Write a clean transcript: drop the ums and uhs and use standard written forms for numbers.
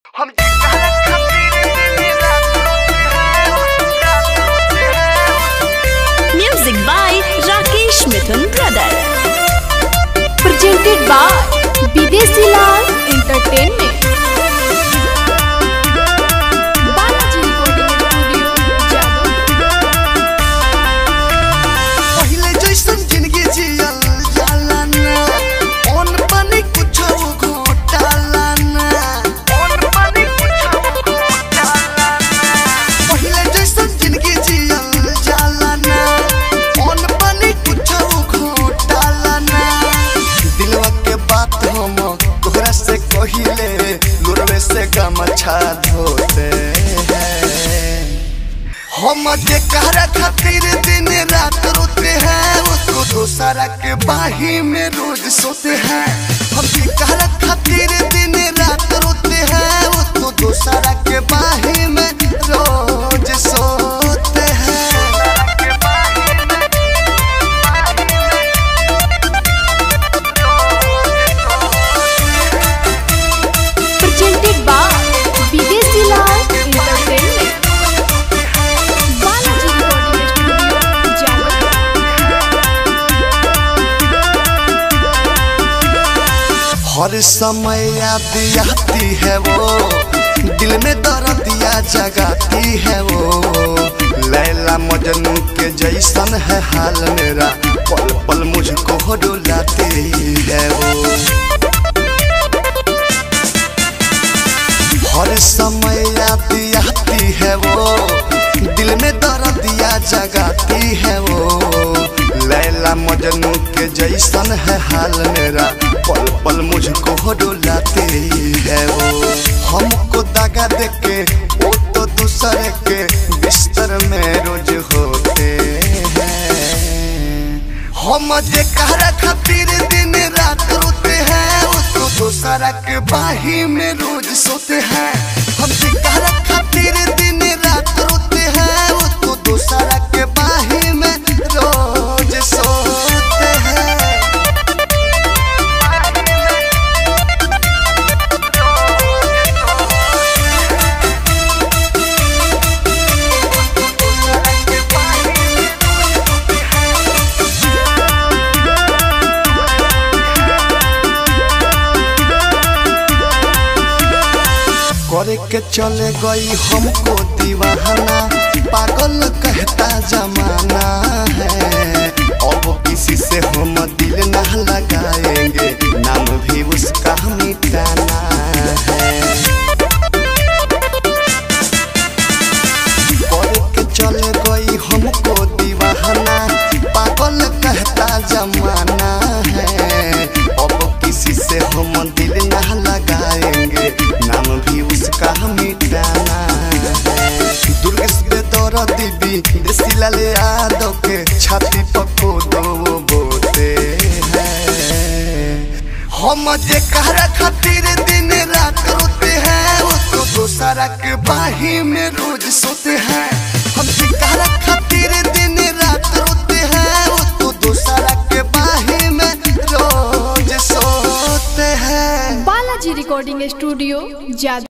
Music by Rakesh Mithun Brother. Presented by Bidesi Lal Entertainment. गमछा धोते हैं हम जेकरा खातिर दिन रात रोते हैं उसको दूसरा के बाही में रोज सोते हैं। हम जेकरा खातिर दिन रात रोते हैं उसको दूसरा के बाही में रोज सोते हैं। Presented by Bidesi Lal Entertainment. Balaji Recording Studio, Jabalpur. हर समय याद आती है वो दिल में दर्दिया जगाती है वो लैला मजनू के जैसन है हाल मेरा पल पल मुझको रुलाती है वो। हर समय याद आती है वो दिल में दर्दिया जगाती है वो लैला मजनू के जैसन है हाल मेरा पल पल मुझको रुलाती है वो। हमको दगा देके वो तो दूसरे के बिस्तर में रोज होते हैं। हम जेकरा खातिर दिन रात रोते हैं उसको दूसरा के बाही में रोज सोते हैं। हम जेकरा खातिर दिन रात रोते हैं उसको दूसरा के बाही में रोज सोते हैं। करे के चले गई हमको दीवाना पागल कहता जमाना है अब किसी से हम दिल ना लगाएंगे नाम भी उसका मिटाना है। करे के चले गई हमको दीवाना पागल कहता जमाना है अब किसी से हम दिल ना लगाएंगे नाम भी उसका मिटाना है। दुर्गेश बेदौरा दीदी देसी लाल यादव के छाती पको दो बोते हैं। हम जेकरा खातिर दिन रात रोते हैं उसको दूसरा के बाही में रोज सोते हैं। हम जेकरा खातिर दिन रात रोते हैं उसको दूसरा के बाही में रोज सोते हैं। Balaji Recording Studio, Jabalpur.